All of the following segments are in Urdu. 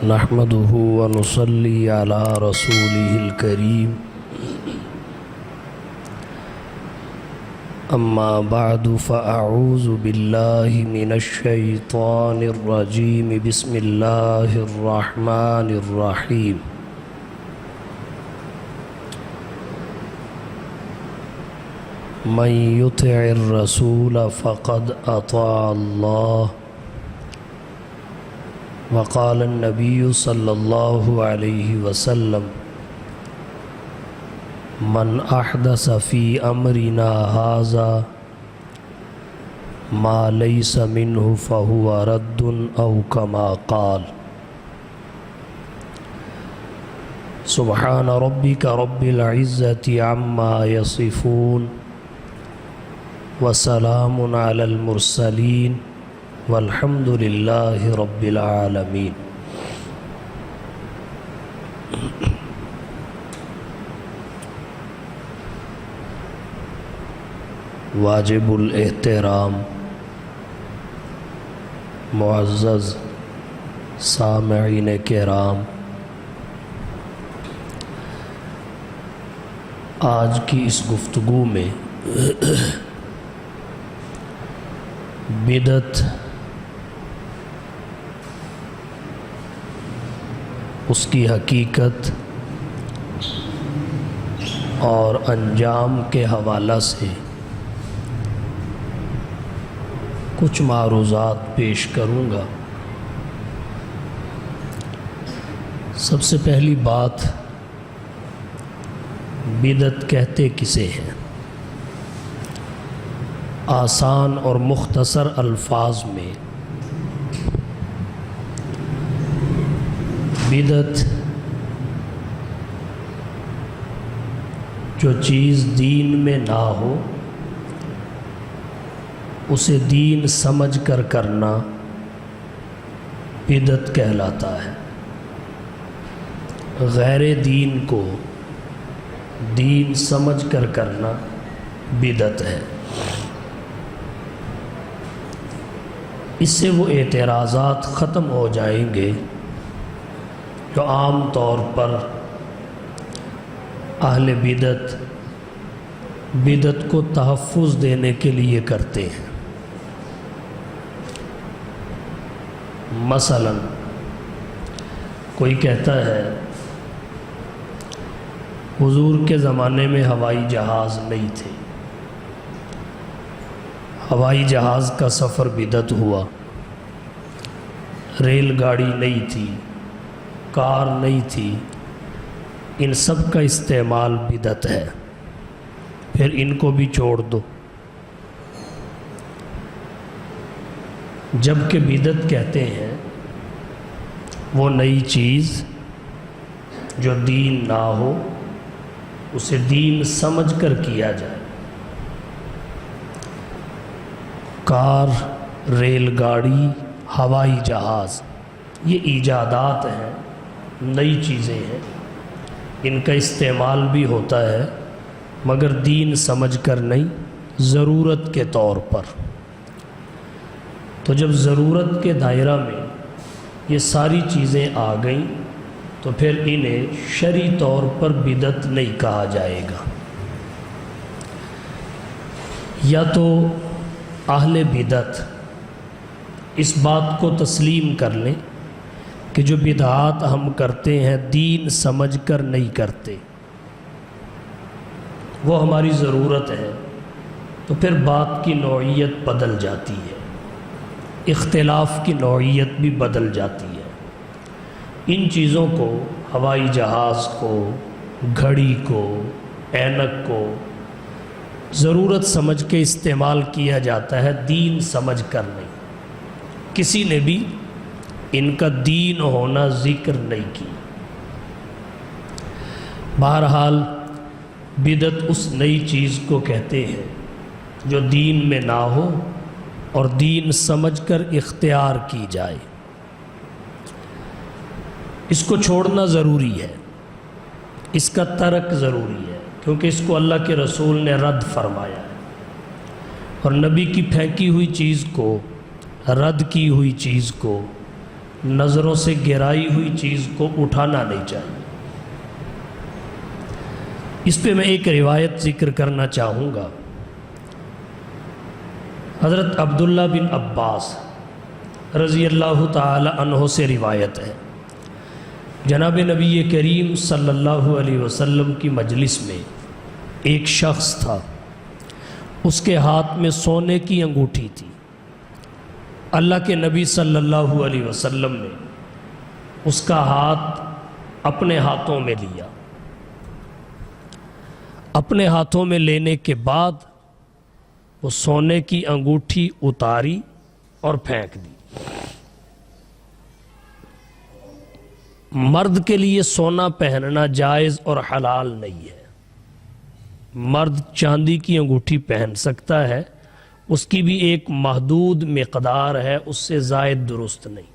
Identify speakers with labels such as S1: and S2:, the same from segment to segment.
S1: نحمده ونصلي على رسوله الكريم أما بعد فأعوذ بالله من الشيطان الرجيم بسم الله الرحمن الرحيم من يطع الرسول فقد أطاع الله وقال النبي صلى الله عليه وسلم من أحدث في أمرنا هذا ما ليس منه فهو رد أو كما قال سبحان ربك رب العزة عما يصفون وسلام على المرسلين والحمد للہ رب العالمین۔ واجب الاحترام معزز سامعین کرام، آج کی اس گفتگو میں بدعت، اس کی حقیقت اور انجام کے حوالہ سے کچھ معروضات پیش کروں گا۔ سب سے پہلی بات، بدعت کہتے کسے ہیں؟ آسان اور مختصر الفاظ میں بدعت جو چیز دین میں نہ ہو اسے دین سمجھ کر کرنا بدعت کہلاتا ہے۔ غیر دین کو دین سمجھ کر کرنا بدعت ہے۔ اس سے وہ اعتراضات ختم ہو جائیں گے جو عام طور پر اہل بدعت کو تحفظ دینے کے لیے کرتے ہیں۔ مثلا کوئی کہتا ہے حضور کے زمانے میں ہوائی جہاز نہیں تھے، ہوائی جہاز کا سفر بدعت ہوا، ریل گاڑی نہیں تھی، کار نہیں تھی، ان سب کا استعمال بدعت ہے، پھر ان کو بھی چھوڑ دو۔ جبکہ بدعت کہتے ہیں وہ نئی چیز جو دین نہ ہو اسے دین سمجھ کر کیا جائے۔ کار، ریل گاڑی، ہوائی جہاز یہ ایجادات ہیں، نئی چیزیں ہیں، ان کا استعمال بھی ہوتا ہے مگر دین سمجھ کر نہیں، ضرورت کے طور پر۔ تو جب ضرورت کے دائرہ میں یہ ساری چیزیں آ گئیں تو پھر انہیں شرعی طور پر بدعت نہیں کہا جائے گا۔ یا تو اہل بدعت اس بات کو تسلیم کر لیں کہ جو بدعات ہم کرتے ہیں دین سمجھ کر نہیں کرتے، وہ ہماری ضرورت ہے، تو پھر بات کی نوعیت بدل جاتی ہے، اختلاف کی نوعیت بھی بدل جاتی ہے۔ ان چیزوں کو، ہوائی جہاز کو، گھڑی کو، اینک کو ضرورت سمجھ کے استعمال کیا جاتا ہے، دین سمجھ کر نہیں۔ کسی نے بھی ان کا دین ہونا ذکر نہیں کیا۔ بہرحال بدعت اس نئی چیز کو کہتے ہیں جو دین میں نہ ہو اور دین سمجھ کر اختیار کی جائے۔ اس کو چھوڑنا ضروری ہے، اس کا ترک ضروری ہے، کیونکہ اس کو اللہ کے رسول نے رد فرمایا ہے، اور نبی کی پھینکی ہوئی چیز کو، رد کی ہوئی چیز کو نظروں سے گرائی ہوئی چیز کو اٹھانا نہیں چاہیے۔ اس پہ میں ایک روایت ذکر کرنا چاہوں گا۔ حضرت عبداللہ بن عباس رضی اللہ تعالی عنہ سے روایت ہے، جناب نبی کریم صلی اللہ علیہ وسلم کی مجلس میں ایک شخص تھا، اس کے ہاتھ میں سونے کی انگوٹھی تھی۔ اللہ کے نبی صلی اللہ علیہ وسلم نے اس کا ہاتھ اپنے ہاتھوں میں لیا۔ اپنے ہاتھوں میں لینے کے بعد وہ سونے کی انگوٹھی اتاری اور پھینک دی۔ مرد کے لیے سونا پہننا جائز اور حلال نہیں ہے۔ مرد چاندی کی انگوٹھی پہن سکتا ہے، اس کی بھی ایک محدود مقدار ہے، اس سے زائد درست نہیں۔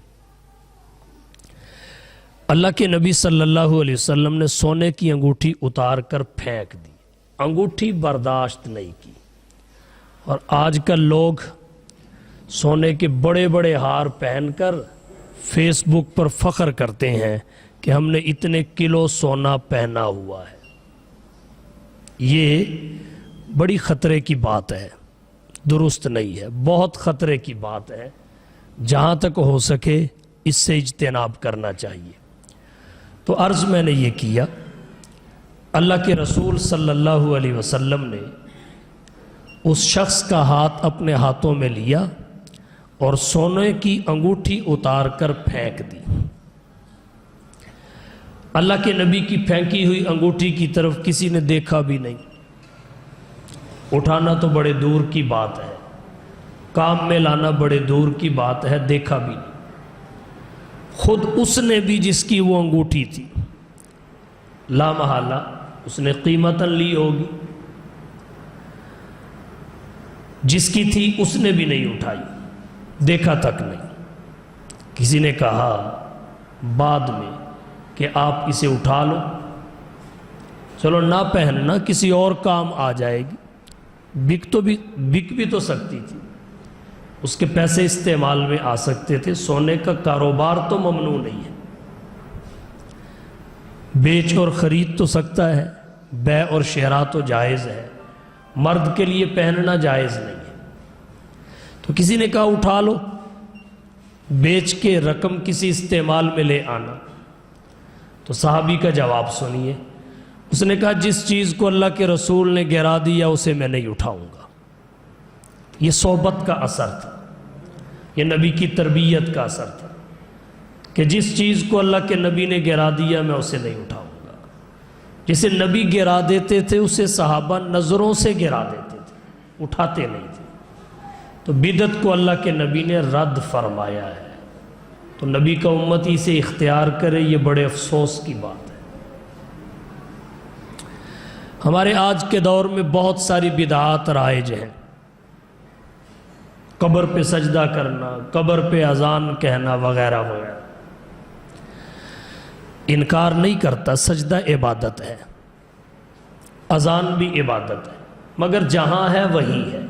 S1: اللہ کے نبی صلی اللہ علیہ وسلم نے سونے کی انگوٹھی اتار کر پھینک دی، انگوٹھی برداشت نہیں کی۔ اور آج کل لوگ سونے کے بڑے بڑے ہار پہن کر فیس بک پر فخر کرتے ہیں کہ ہم نے اتنے کلو سونا پہنا ہوا ہے۔ یہ بڑی خطرے کی بات ہے، درست نہیں ہے، بہت خطرے کی بات ہے۔ جہاں تک ہو سکے اس سے اجتناب کرنا چاہیے۔ تو عرض میں نے یہ کیا، اللہ کے رسول صلی اللہ علیہ وسلم نے اس شخص کا ہاتھ اپنے ہاتھوں میں لیا اور سونے کی انگوٹھی اتار کر پھینک دی۔ اللہ کے نبی کی پھینکی ہوئی انگوٹھی کی طرف کسی نے دیکھا بھی نہیں۔ اٹھانا تو بڑے دور کی بات ہے، کام میں لانا بڑے دور کی بات ہے، دیکھا بھی نہیں۔ خود اس نے بھی جس کی وہ انگوٹھی تھی، لا محالہ اس نے قیمتاً لی ہوگی، جس کی تھی اس نے بھی نہیں اٹھائی، دیکھا تک نہیں۔ کسی نے کہا بعد میں کہ آپ اسے اٹھا لو، چلو نہ پہننا، کسی اور کام آ جائے گی، بک بھی تو سکتی تھی، اس کے پیسے استعمال میں آ سکتے تھے۔ سونے کا کاروبار تو ممنوع نہیں ہے، بیچ اور خرید تو سکتا ہے، بیع اور شراء تو جائز ہے، مرد کے لیے پہننا جائز نہیں ہے۔ تو کسی نے کہا اٹھا لو، بیچ کے رقم کسی استعمال میں لے آنا۔ تو صحابی کا جواب سنیے، اس نے کہا جس چیز کو اللہ کے رسول نے گرا دیا اسے میں نہیں اٹھاؤں گا۔ یہ صحبت کا اثر تھا، یہ نبی کی تربیت کا اثر تھا کہ جس چیز کو اللہ کے نبی نے گرا دیا میں اسے نہیں اٹھاؤں گا۔ جسے نبی گرا دیتے تھے اسے صحابہ نظروں سے گرا دیتے تھے، اٹھاتے نہیں تھے۔ تو بدعت کو اللہ کے نبی نے رد فرمایا ہے، تو نبی کا امتی سے اختیار کرے، یہ بڑے افسوس کی بات ہے۔ ہمارے آج کے دور میں بہت ساری بدعات رائج ہیں، قبر پہ سجدہ کرنا، قبر پہ اذان کہنا وغیرہ وغیرہ۔ انکار نہیں کرتا، سجدہ عبادت ہے، اذان بھی عبادت ہے، مگر جہاں ہے وہیں ہے،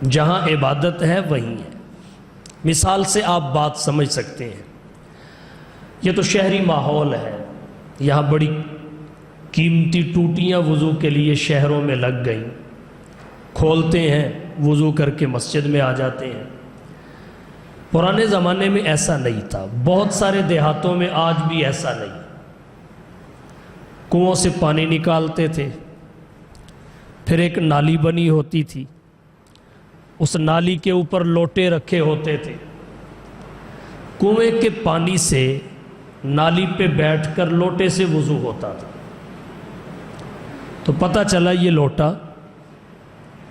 S1: جہاں عبادت ہے وہیں ہے۔ مثال سے آپ بات سمجھ سکتے ہیں، یہ تو شہری ماحول ہے، یہاں بڑی قیمتی ٹوٹیاں وضو کے لیے شہروں میں لگ گئیں، کھولتے ہیں وضو کر کے مسجد میں آ جاتے ہیں۔ پرانے زمانے میں ایسا نہیں تھا، بہت سارے دیہاتوں میں آج بھی ایسا نہیں۔ کنووں سے پانی نکالتے تھے، پھر ایک نالی بنی ہوتی تھی، اس نالی کے اوپر لوٹے رکھے ہوتے تھے، کنویں کے پانی سے نالی پہ بیٹھ کر لوٹے سے وضو ہوتا تھا۔ تو پتہ چلا یہ لوٹا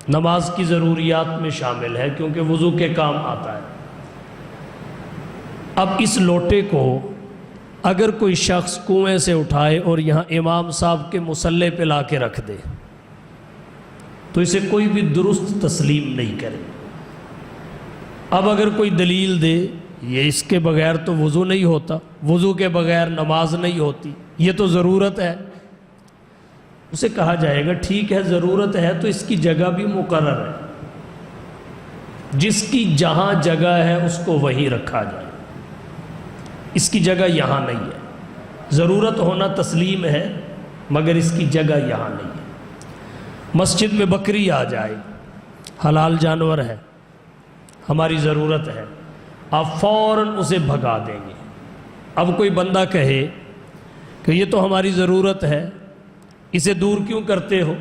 S1: نماز کی ضروریات میں شامل ہے، کیونکہ وضو کے کام آتا ہے۔ اب اس لوٹے کو اگر کوئی شخص کنویں سے اٹھائے اور یہاں امام صاحب کے مصلے پہ لا کے رکھ دے تو اسے کوئی بھی درست تسلیم نہیں کرے۔ اب اگر کوئی دلیل دے یہ اس کے بغیر تو وضو نہیں ہوتا، وضو کے بغیر نماز نہیں ہوتی، یہ تو ضرورت ہے، اسے کہا جائے گا ٹھیک ہے ضرورت ہے تو اس کی جگہ بھی مقرر ہے، جس کی جہاں جگہ ہے اس کو وہیں رکھا جائے، اس کی جگہ یہاں نہیں ہے۔ ضرورت ہونا تسلیم ہے مگر اس کی جگہ یہاں نہیں ہے۔ مسجد میں بکری آ جائے، حلال جانور ہے، ہماری ضرورت ہے، آپ فوراً اسے بھگا دیں گے۔ اب کوئی بندہ کہے کہ یہ تو ہماری ضرورت ہے، اسے دور کیوں کرتے ہو؟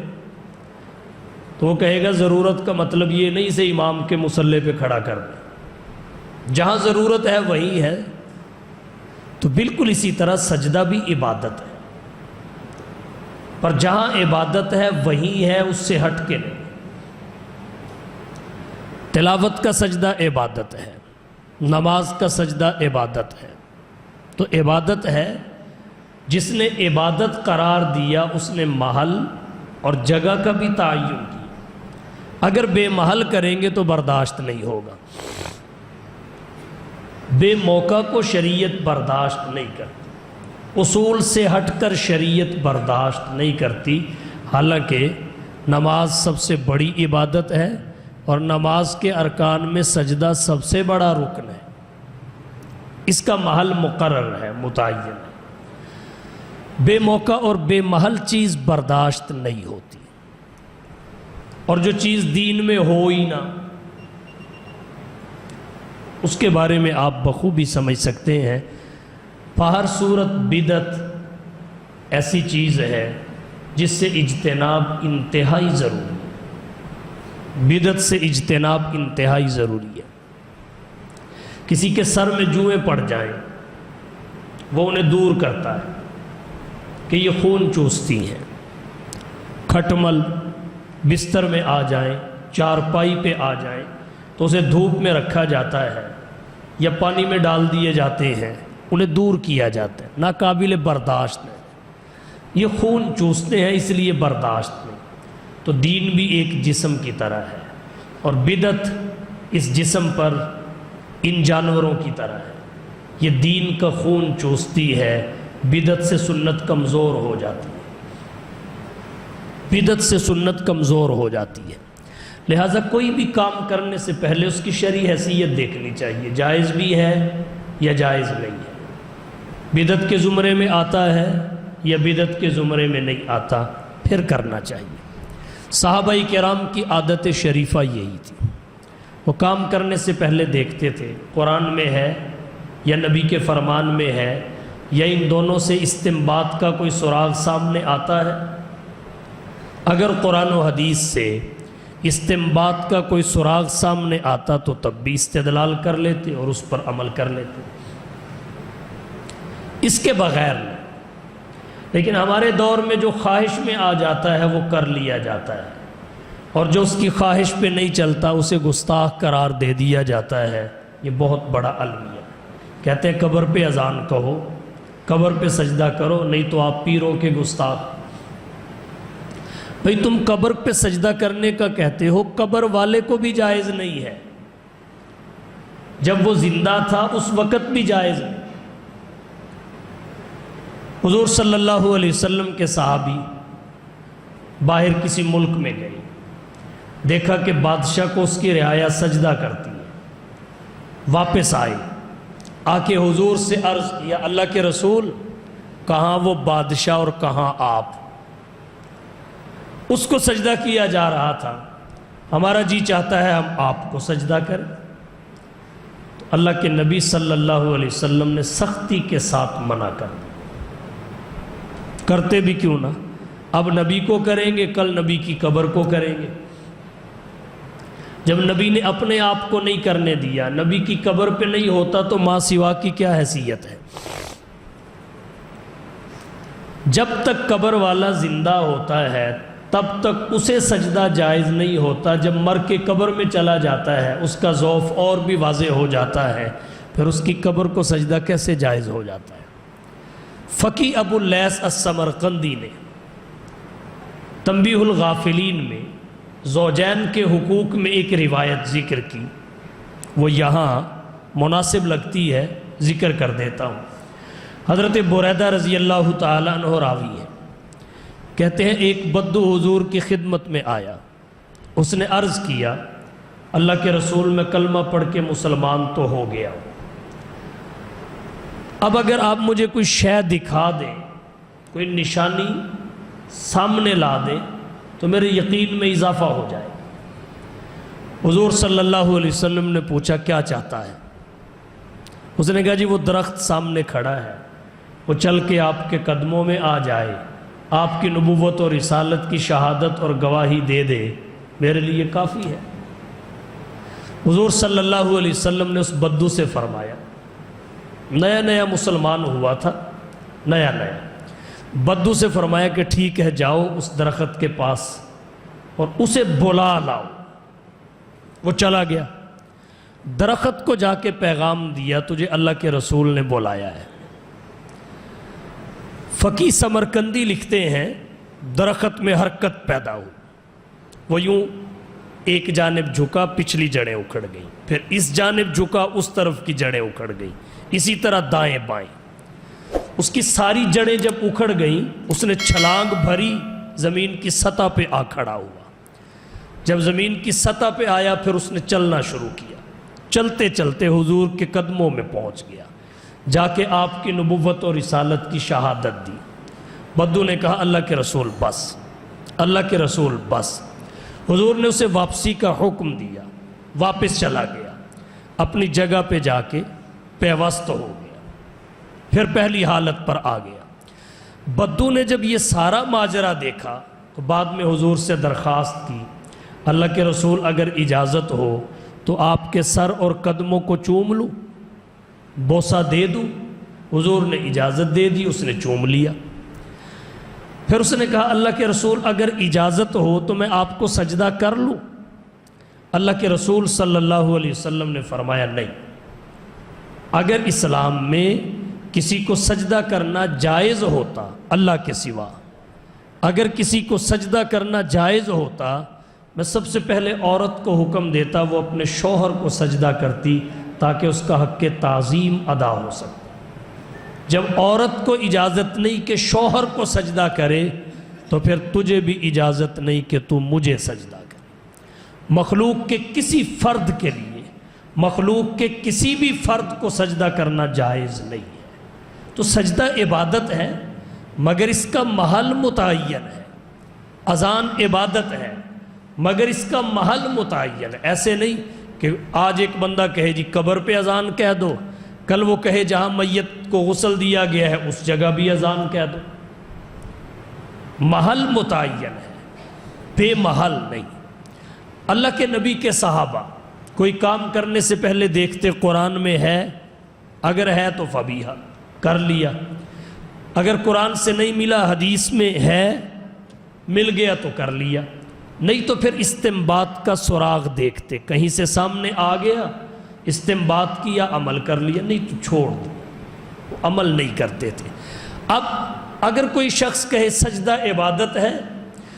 S1: تو وہ کہے گا ضرورت کا مطلب یہ نہیں اسے امام کے مصلی پہ کھڑا کر دیں، جہاں ضرورت ہے وہیں ہے۔ تو بالکل اسی طرح سجدہ بھی عبادت ہے، پر جہاں عبادت ہے وہیں ہے، اس سے ہٹ کے نہیں۔ تلاوت کا سجدہ عبادت ہے، نماز کا سجدہ عبادت ہے۔ تو عبادت ہے، جس نے عبادت قرار دیا اس نے محل اور جگہ کا بھی تعین کیا۔ اگر بے محل کریں گے تو برداشت نہیں ہوگا، بے موقع کو شریعت برداشت نہیں کرتی، اصول سے ہٹ کر شریعت برداشت نہیں کرتی۔ حالانکہ نماز سب سے بڑی عبادت ہے اور نماز کے ارکان میں سجدہ سب سے بڑا رکن ہے، اس کا محل مقرر ہے، متعین ہے۔ بے موقع اور بے محل چیز برداشت نہیں ہوتی، اور جو چیز دین میں ہو ہی نہ، اس کے بارے میں آپ بخوبی سمجھ سکتے ہیں۔ ہر صورت بدعت ایسی چیز ہے جس سے اجتناب انتہائی ضروری ہے، بدعت سے اجتناب انتہائی ضروری ہے۔ کسی کے سر میں جوئیں پڑ جائیں، وہ انہیں دور کرتا ہے کہ یہ خون چوستی ہیں۔ کھٹمل بستر میں آ جائیں، چارپائی پہ آ جائیں تو اسے دھوپ میں رکھا جاتا ہے یا پانی میں ڈال دیے جاتے ہیں، انہیں دور کیا جاتا ہے، ناقابل برداشت ہے۔ یہ خون چوستے ہیں اس لیے برداشت نہیں۔ تو دین بھی ایک جسم کی طرح ہے، اور بدعت اس جسم پر ان جانوروں کی طرح ہے، یہ دین کا خون چوستی ہے۔ بدعت سے سنت کمزور ہو جاتی ہے، بدعت سے سنت کمزور ہو جاتی ہے۔ لہٰذا کوئی بھی کام کرنے سے پہلے اس کی شرعی حیثیت دیکھنی چاہیے، جائز بھی ہے یا جائز نہیں ہے، بدعت کے زمرے میں آتا ہے یا بدعت کے زمرے میں نہیں آتا، پھر کرنا چاہیے۔ صحابہ کرام کی عادت شریفہ یہی تھی، وہ کام کرنے سے پہلے دیکھتے تھے قرآن میں ہے یا نبی کے فرمان میں ہے یا ان دونوں سے استنباط کا کوئی سراغ سامنے آتا ہے۔ اگر قرآن و حدیث سے استنباط کا کوئی سراغ سامنے آتا تو تب بھی استدلال کر لیتے اور اس پر عمل کر لیتے، اس کے بغیر نہیں۔ لیکن ہمارے دور میں جو خواہش میں آ جاتا ہے وہ کر لیا جاتا ہے، اور جو اس کی خواہش پہ نہیں چلتا اسے گستاخ قرار دے دیا جاتا ہے۔ یہ بہت بڑا المیہ۔ کہتے ہیں قبر پہ اذان کہو، قبر پہ سجدہ کرو، نہیں تو آپ پیروں کے گستاخ۔ بھئی تم قبر پہ سجدہ کرنے کا کہتے ہو، قبر والے کو بھی جائز نہیں ہے، جب وہ زندہ تھا اس وقت بھی جائز نہیں۔ حضور صلی اللہ علیہ وسلم کے صحابی باہر کسی ملک میں گئے، دیکھا کہ بادشاہ کو اس کی رعایا سجدہ کرتی ہے، واپس آئے، آ کے حضور سے عرض کیا اللہ کے رسول کہاں وہ بادشاہ اور کہاں آپ؟ اس کو سجدہ کیا جا رہا تھا، ہمارا جی چاہتا ہے ہم آپ کو سجدہ کریں۔ تو اللہ کے نبی صلی اللہ علیہ وسلم نے سختی کے ساتھ منع کر دیا، کرتے بھی کیوں نہ، اب نبی کو کریں گے کل نبی کی قبر کو کریں گے۔ جب نبی نے اپنے آپ کو نہیں کرنے دیا، نبی کی قبر پہ نہیں ہوتا تو ماں سوا کی کیا حیثیت ہے؟ جب تک قبر والا زندہ ہوتا ہے تب تک اسے سجدہ جائز نہیں ہوتا، جب مر کے قبر میں چلا جاتا ہے اس کا ضعف اور بھی واضح ہو جاتا ہے، پھر اس کی قبر کو سجدہ کیسے جائز ہو جاتا ہے؟ فقی ابو اللیث السمرقندی نے تنبیہ الغافلین میں زوجین کے حقوق میں ایک روایت ذکر کی، وہ یہاں مناسب لگتی ہے، ذکر کر دیتا ہوں۔ حضرت بریدہ رضی اللہ تعالیٰ عنہ راوی ہے، کہتے ہیں ایک بدو حضور کی خدمت میں آیا، اس نے عرض کیا اللہ کے رسول میں کلمہ پڑھ کے مسلمان تو ہو گیا، اب اگر آپ مجھے کوئی شے دکھا دیں، کوئی نشانی سامنے لا دیں تو میرے یقین میں اضافہ ہو جائے۔ حضور صلی اللہ علیہ وسلم نے پوچھا کیا چاہتا ہے؟ اس نے کہا جی وہ درخت سامنے کھڑا ہے، وہ چل کے آپ کے قدموں میں آ جائے، آپ کی نبوت اور رسالت کی شہادت اور گواہی دے دے، میرے لیے کافی ہے۔ حضور صلی اللہ علیہ وسلم نے اس بدو سے فرمایا، نیا نیا مسلمان ہوا تھا، نیا بدو سے فرمایا کہ ٹھیک ہے جاؤ اس درخت کے پاس اور اسے بلا لاؤ۔ وہ چلا گیا، درخت کو جا کے پیغام دیا تجھے اللہ کے رسول نے بلایا ہے۔ فقی سمرقندی لکھتے ہیں درخت میں حرکت پیدا ہوئی، وہ یوں ایک جانب جھکا، پچھلی جڑیں اکھڑ گئیں، پھر اس جانب جھکا، اس طرف کی جڑیں اکھڑ گئیں، اسی طرح دائیں بائیں۔ اس کی ساری جڑیں جب اکھڑ گئیں اس نے چھلانگ بھری، زمین کی سطح پہ آ کھڑا ہوا۔ جب زمین کی سطح پہ آیا پھر اس نے چلنا شروع کیا، چلتے چلتے حضور کے قدموں میں پہنچ گیا، جا کے آپ کی نبوت اور رسالت کی شہادت دی۔ بدو نے کہا اللہ کے رسول بس، اللہ کے رسول بس۔ حضور نے اسے واپسی کا حکم دیا، واپس چلا گیا، اپنی جگہ پہ جا کے پیوست ہو گیا، پھر پہلی حالت پر آ گیا۔ بدو نے جب یہ سارا ماجرا دیکھا تو بعد میں حضور سے درخواست کی، اللہ کے رسول اگر اجازت ہو تو آپ کے سر اور قدموں کو چوم لوں، بوسہ دے دوں۔ حضور نے اجازت دے دی، اس نے چوم لیا۔ پھر اس نے کہا اللہ کے رسول اگر اجازت ہو تو میں آپ کو سجدہ کر لوں؟ اللہ کے رسول صلی اللہ علیہ وسلم نے فرمایا نہیں، اگر اسلام میں کسی کو سجدہ کرنا جائز ہوتا اللہ کے سوا، اگر کسی کو سجدہ کرنا جائز ہوتا، میں سب سے پہلے عورت کو حکم دیتا وہ اپنے شوہر کو سجدہ کرتی تاکہ اس کا حق تعظیم ادا ہو سکے۔ جب عورت کو اجازت نہیں کہ شوہر کو سجدہ کرے تو پھر تجھے بھی اجازت نہیں کہ تو مجھے سجدہ کرے۔ مخلوق کے کسی فرد کے لیے، مخلوق کے کسی بھی فرد کو سجدہ کرنا جائز نہیں ہے۔ تو سجدہ عبادت ہے مگر اس کا محل متعین ہے، اذان عبادت ہے مگر اس کا محل متعین ہے۔ ایسے نہیں کہ آج ایک بندہ کہے جی قبر پہ اذان کہہ دو، کل وہ کہے جہاں میت کو غسل دیا گیا ہے اس جگہ بھی اذان کہہ دو۔ محل متعین ہے، بے محل نہیں۔ اللہ کے نبی کے صحابہ کوئی کام کرنے سے پہلے دیکھتے قرآن میں ہے، اگر ہے تو فبیہا، کر لیا، اگر قرآن سے نہیں ملا حدیث میں ہے، مل گیا تو کر لیا، نہیں تو پھر استنباط کا سراغ دیکھتے، کہیں سے سامنے آ گیا استنباط کیا، عمل کر لیا، نہیں تو چھوڑ دو، عمل نہیں کرتے تھے۔ اب اگر کوئی شخص کہے سجدہ عبادت ہے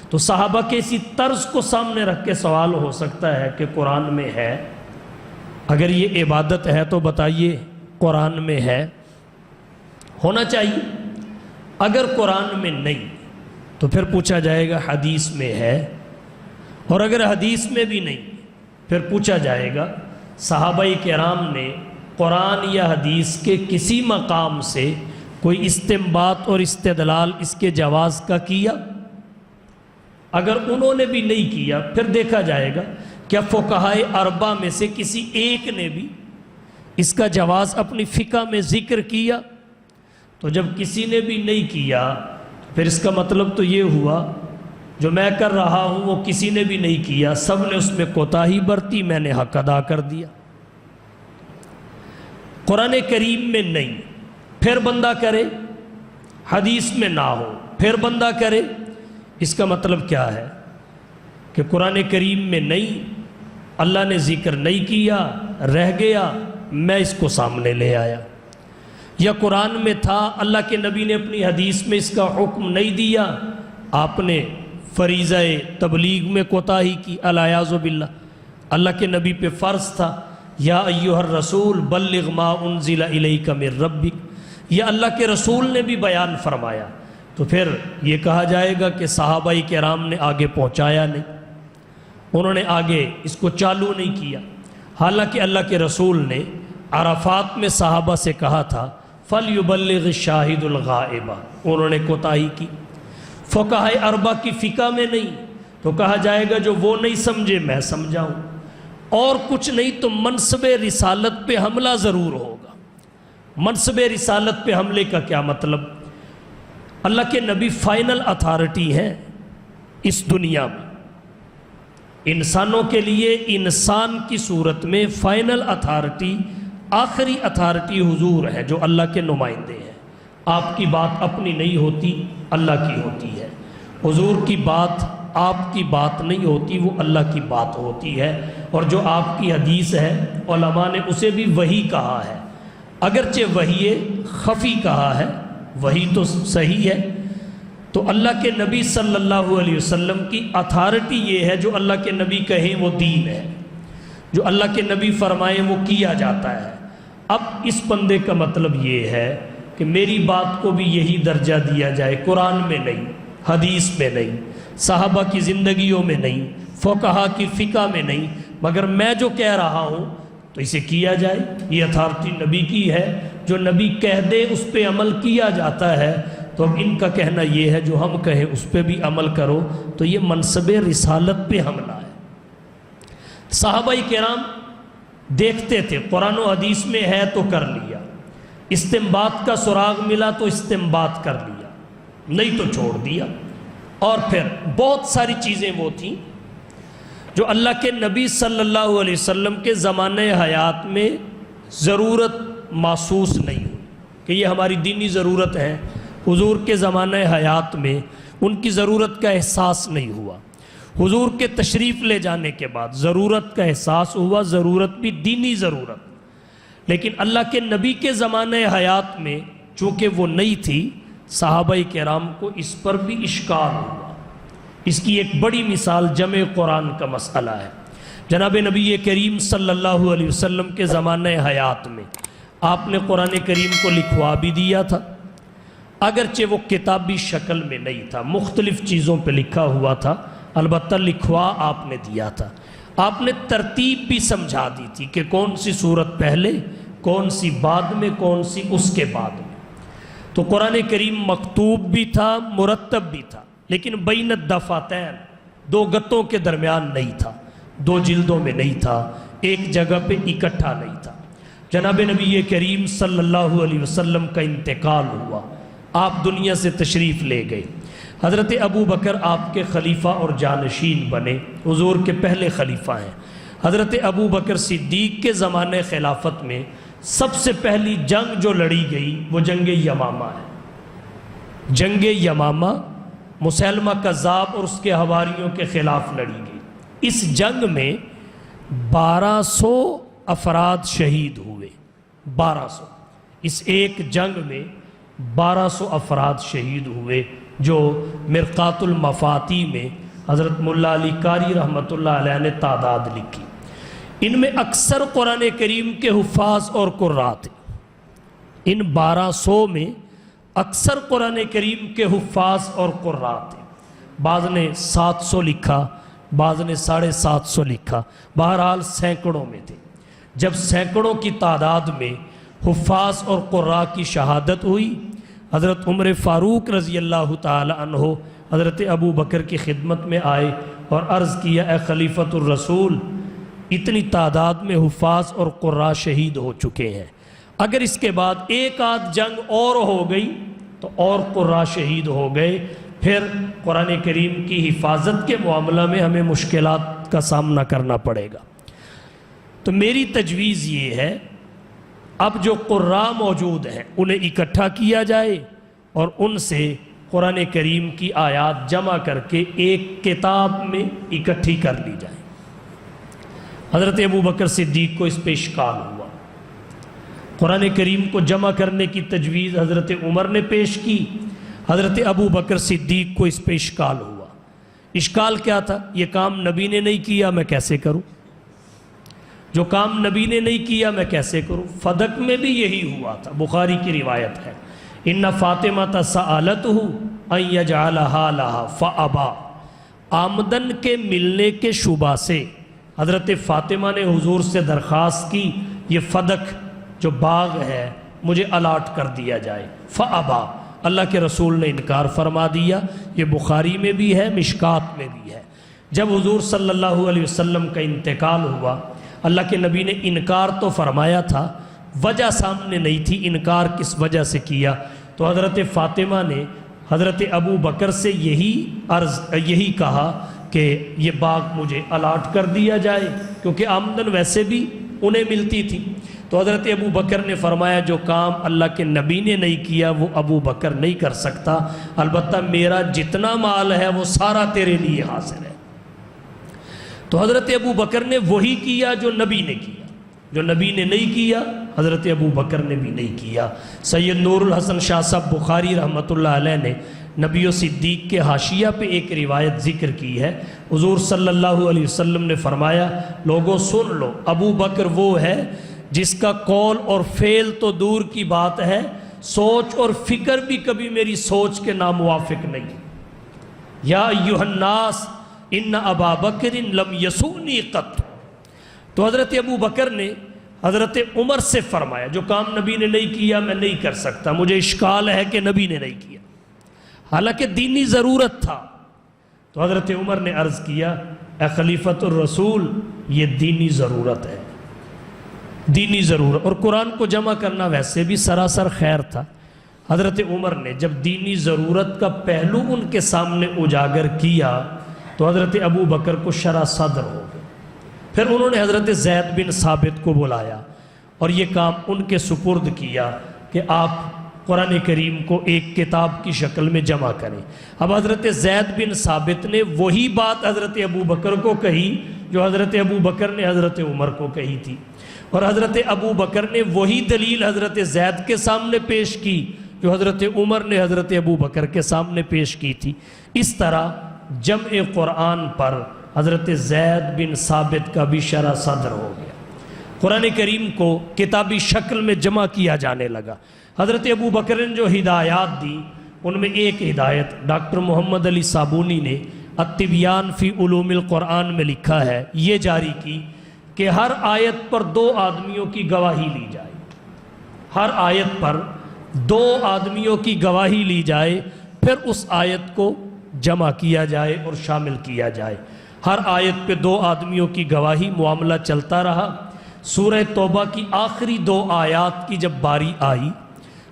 S1: تو صحابہ کے اسی طرز کو سامنے رکھ کے سوال ہو سکتا ہے کہ قرآن میں ہے، اگر یہ عبادت ہے تو بتائیے قرآن میں ہے، ہونا چاہیے۔ اگر قرآن میں نہیں تو پھر پوچھا جائے گا حدیث میں ہے، اور اگر حدیث میں بھی نہیں پھر پوچھا جائے گا صحابہ کرام نے قرآن یا حدیث کے کسی مقام سے کوئی استنباط اور استدلال اس کے جواز کا کیا؟ اگر انہوں نے بھی نہیں کیا پھر دیکھا جائے گا کیا فقہائے اربعہ میں سے کسی ایک نے بھی اس کا جواز اپنی فقہ میں ذکر کیا؟ تو جب کسی نے بھی نہیں کیا پھر اس کا مطلب تو یہ ہوا جو میں کر رہا ہوں وہ کسی نے بھی نہیں کیا، سب نے اس میں کوتاہی برتی، میں نے حق ادا کر دیا۔ قرآن کریم میں نہیں پھر بندہ کرے، حدیث میں نہ ہو پھر بندہ کرے، اس کا مطلب کیا ہے کہ قرآن کریم میں نہیں، اللہ نے ذکر نہیں کیا، رہ گیا، میں اس کو سامنے لے آیا، یا قرآن میں تھا اللہ کے نبی نے اپنی حدیث میں اس کا حکم نہیں دیا، آپ نے فریضہ تبلیغ میں کوتاہی کی، الیاذ باللہ۔ اللہ کے نبی پہ فرض تھا یا ایھا الرسول بلغ ما انزل الیک من ربک، یہ اللہ کے رسول نے بھی بیان فرمایا، تو پھر یہ کہا جائے گا کہ صحابہ کرام نے آگے پہنچایا نہیں۔ انہوں نے آگے اس کو چالو نہیں کیا، حالانکہ اللہ کے رسول نے عرفات میں صحابہ سے کہا تھا فَلْيُبَلِّغِ الشَّاهِدُ الْغَائِبَ، انہوں نے کوتاہی کی۔ فقہائے اربع کی فقہ میں نہیں تو کہا جائے گا جو وہ نہیں سمجھے میں سمجھاؤں، اور کچھ نہیں تو منصب رسالت پہ حملہ ضرور ہوگا۔ منصب رسالت پہ حملے کا کیا مطلب؟ اللہ کے نبی فائنل اتھارٹی ہیں اس دنیا میں، انسانوں کے لیے انسان کی صورت میں فائنل اتھارٹی، آخری اتھارٹی حضور ہے جو اللہ کے نمائندے ہیں۔ آپ کی بات اپنی نہیں ہوتی، اللہ کی ہوتی ہے۔ حضور کی بات آپ کی بات نہیں ہوتی، وہ اللہ کی بات ہوتی ہے۔ اور جو آپ کی حدیث ہے علماء نے اسے بھی وحی کہا ہے، اگرچہ وحی خفی کہا ہے، وحی تو صحیح ہے۔ تو اللہ کے نبی صلی اللہ علیہ وسلم کی اتھارٹی یہ ہے جو اللہ کے نبی کہیں وہ دین ہے، جو اللہ کے نبی فرمائیں وہ کیا جاتا ہے۔ اب اس بندے کا مطلب یہ ہے کہ میری بات کو بھی یہی درجہ دیا جائے، قرآن میں نہیں، حدیث میں نہیں، صحابہ کی زندگیوں میں نہیں، فقہا کی فقہ میں نہیں، مگر میں جو کہہ رہا ہوں تو اسے کیا جائے۔ یہ اتھارٹی نبی کی ہے، جو نبی کہہ دے اس پہ عمل کیا جاتا ہے۔ تو اب ان کا کہنا یہ ہے جو ہم کہیں اس پہ بھی عمل کرو، تو یہ منصب رسالت پہ حملہ ہے۔ صحابہ کرام دیکھتے تھے، قرآن و حدیث میں ہے تو کر لیا، استنباط کا سراغ ملا تو استنباط کر لیا، نہیں تو چھوڑ دیا۔ اور پھر بہت ساری چیزیں وہ تھیں جو اللہ کے نبی صلی اللہ علیہ وسلم کے زمانہ حیات میں ضرورت محسوس نہیں ہوئی کہ یہ ہماری دینی ضرورت ہے۔ حضور کے زمانہ حیات میں ان کی ضرورت کا احساس نہیں ہوا۔ حضور کے تشریف لے جانے کے بعد ضرورت کا احساس ہوا، ضرورت بھی دینی ضرورت۔ لیکن اللہ کے نبی کے زمانہ حیات میں چونکہ وہ نہیں تھی، صحابہ کرام کو اس پر بھی اشکال ہوا۔ اس کی ایک بڑی مثال جمع قرآن کا مسئلہ ہے۔ جناب نبی کریم صلی اللہ علیہ وسلم کے زمانہ حیات میں آپ نے قرآن کریم کو لکھوا بھی دیا تھا، اگرچہ وہ کتابی شکل میں نہیں تھا، مختلف چیزوں پہ لکھا ہوا تھا، البتہ لکھوا آپ نے دیا تھا۔ آپ نے ترتیب بھی سمجھا دی تھی کہ کون سی صورت پہلے، کون سی بعد میں، کون سی اس کے بعد میں۔ تو قرآن کریم مکتوب بھی تھا، مرتب بھی تھا، لیکن بین الدفاتین، دو گتوں کے درمیان نہیں تھا، دو جلدوں میں نہیں تھا، ایک جگہ پہ اکٹھا نہیں تھا۔ جناب نبی کریم صلی اللہ علیہ وسلم کا انتقال ہوا، آپ دنیا سے تشریف لے گئے۔ حضرت ابو بکر آپ کے خلیفہ اور جانشین بنے، حضور کے پہلے خلیفہ ہیں۔ حضرت ابو بکر صدیق کے زمانے خلافت میں سب سے پہلی جنگ جو لڑی گئی وہ جنگ یمامہ ہے۔ جنگ یمامہ مسیلمہ کذاب اور اس کے حواریوں کے خلاف لڑی گئی۔ اس جنگ میں 1200 افراد شہید ہوئے، 1200۔ اس ایک جنگ میں 1200 افراد شہید ہوئے، جو مرقات المفاتی میں حضرت ملا علی قاری رحمۃ اللہ علیہ نے تعداد لکھی۔ ان میں اکثر قرآن کریم کے حفاظ اور قراء تھے۔ ان 1200 میں اکثر قرآن کریم کے حفاظ اور قراء تھے۔ بعض نے 700 لکھا، بعض نے 750 لکھا، بہرحال سینکڑوں میں تھے۔ جب سینکڑوں کی تعداد میں حفاظ اور قراء کی شہادت ہوئی، حضرت عمر فاروق رضی اللہ تعالی عنہ حضرت ابو بکر کی خدمت میں آئے اور عرض کیا، اے خلیفۃ الرسول، اتنی تعداد میں حفاظ اور قراء شہید ہو چکے ہیں، اگر اس کے بعد ایک آدھ جنگ اور ہو گئی تو اور قراء شہید ہو گئے، پھر قرآن کریم کی حفاظت کے معاملہ میں ہمیں مشکلات کا سامنا کرنا پڑے گا۔ تو میری تجویز یہ ہے، اب جو قراء موجود ہیں انہیں اکٹھا کیا جائے اور ان سے قرآن کریم کی آیات جمع کر کے ایک کتاب میں اکٹھی کر لی جائے۔ حضرت ابو بکر صدیق کو اس پہ اشکال ہوا۔ قرآن کریم کو جمع کرنے کی تجویز حضرت عمر نے پیش کی، حضرت ابو بکر صدیق کو اس پہ اشکال ہوا۔ اشکال کیا تھا؟ یہ کام نبی نے نہیں کیا، میں کیسے کروں؟ جو کام نبی نے نہیں کیا میں کیسے کروں؟ فدق میں بھی یہی ہوا تھا، بخاری کی روایت ہے، ان فاطمہ سألتہ ان یجعلہا لہا فابا۔ آمدن کے ملنے کے شبہ سے حضرت فاطمہ نے حضور سے درخواست کی یہ فدق جو باغ ہے مجھے الاٹ کر دیا جائے، فابا، اللہ کے رسول نے انکار فرما دیا۔ یہ بخاری میں بھی ہے، مشکات میں بھی ہے۔ جب حضور صلی اللہ علیہ وسلم کا انتقال ہوا، اللہ کے نبی نے انکار تو فرمایا تھا، وجہ سامنے نہیں تھی، انکار کس وجہ سے کیا؟ تو حضرت فاطمہ نے حضرت ابو بکر سے یہی کہا کہ یہ باغ مجھے الاٹ کر دیا جائے، کیونکہ آمدن ویسے بھی انہیں ملتی تھی۔ تو حضرت ابو بکر نے فرمایا جو کام اللہ کے نبی نے نہیں کیا وہ ابو بکر نہیں کر سکتا، البتہ میرا جتنا مال ہے وہ سارا تیرے لیے حاصل ہے۔ تو حضرت ابو بکر نے وہی کیا جو نبی نے کیا، جو نبی نے نہیں کیا حضرت ابو بکر نے بھی نہیں کیا۔ سید نور الحسن شاہ صاحب بخاری رحمۃ اللہ علیہ نے نبی و صدیق کے حاشیہ پہ ایک روایت ذکر کی ہے۔ حضور صلی اللہ علیہ وسلم نے فرمایا لوگوں سن لو، ابو بکر وہ ہے جس کا قول اور فعل تو دور کی بات ہے، سوچ اور فکر بھی کبھی میری سوچ کے ناموافق نہیں۔ یا ایھا الناس ان ابا بکر لم یسونی قط۔ تو حضرت ابو بکر نے حضرت عمر سے فرمایا جو کام نبی نے نہیں کیا میں نہیں کر سکتا، مجھے اشکال ہے کہ نبی نے نہیں کیا، حالانکہ دینی ضرورت تھا۔ تو حضرت عمر نے عرض کیا اے خلیفۃ الرسول یہ دینی ضرورت ہے، دینی ضرورت، اور قرآن کو جمع کرنا ویسے بھی سراسر خیر تھا۔ حضرت عمر نے جب دینی ضرورت کا پہلو ان کے سامنے اجاگر کیا تو حضرت ابو بکر کو شرح صدر ہو گئے۔ پھر انہوں نے حضرت زید بن ثابت کو بلایا اور یہ کام ان کے سپرد کیا کہ آپ قرآن کریم کو ایک کتاب کی شکل میں جمع کریں۔ اب حضرت زید بن ثابت نے وہی بات حضرت ابو بکر کو کہی جو حضرت ابو بکر نے حضرت عمر کو کہی تھی، اور حضرت ابو بکر نے وہی دلیل حضرت زید کے سامنے پیش کی جو حضرت عمر نے حضرت ابو بکر کے سامنے پیش کی تھی۔ اس طرح جمع قرآن پر حضرت زید بن ثابت کا بھی شرح صدر ہو گیا، قرآن کریم کو کتابی شکل میں جمع کیا جانے لگا۔ حضرت ابو بکر نے جو ہدایات دی ان میں ایک ہدایت ڈاکٹر محمد علی صابونی نے التبیان فی علوم القرآن میں لکھا ہے، یہ جاری کی کہ ہر آیت پر 2 آدمیوں کی گواہی لی جائے، ہر آیت پر 2 آدمیوں کی گواہی لی جائے، پھر اس آیت کو جمع کیا جائے اور شامل کیا جائے۔ ہر آیت پہ 2 آدمیوں کی گواہی، معاملہ چلتا رہا۔ سورہ توبہ کی آخری 2 آیات کی جب باری آئی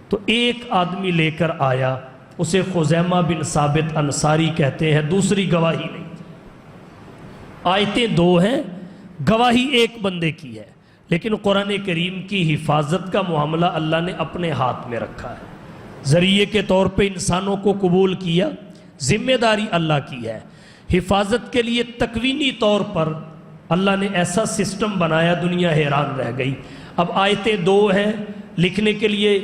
S1: تو ایک آدمی لے کر آیا، اسے خزیمہ بن ثابت انصاری کہتے ہیں، دوسری گواہی نہیں۔ آیتیں 2 ہیں، گواہی ایک بندے کی ہے، لیکن قرآن کریم کی حفاظت کا معاملہ اللہ نے اپنے ہاتھ میں رکھا ہے۔ ذریعے کے طور پہ انسانوں کو قبول کیا، ذمہ داری اللہ کی ہے۔ حفاظت کے لیے تکوینی طور پر اللہ نے ایسا سسٹم بنایا، دنیا حیران رہ گئی۔ اب آیتیں 2 ہیں، لکھنے کے لیے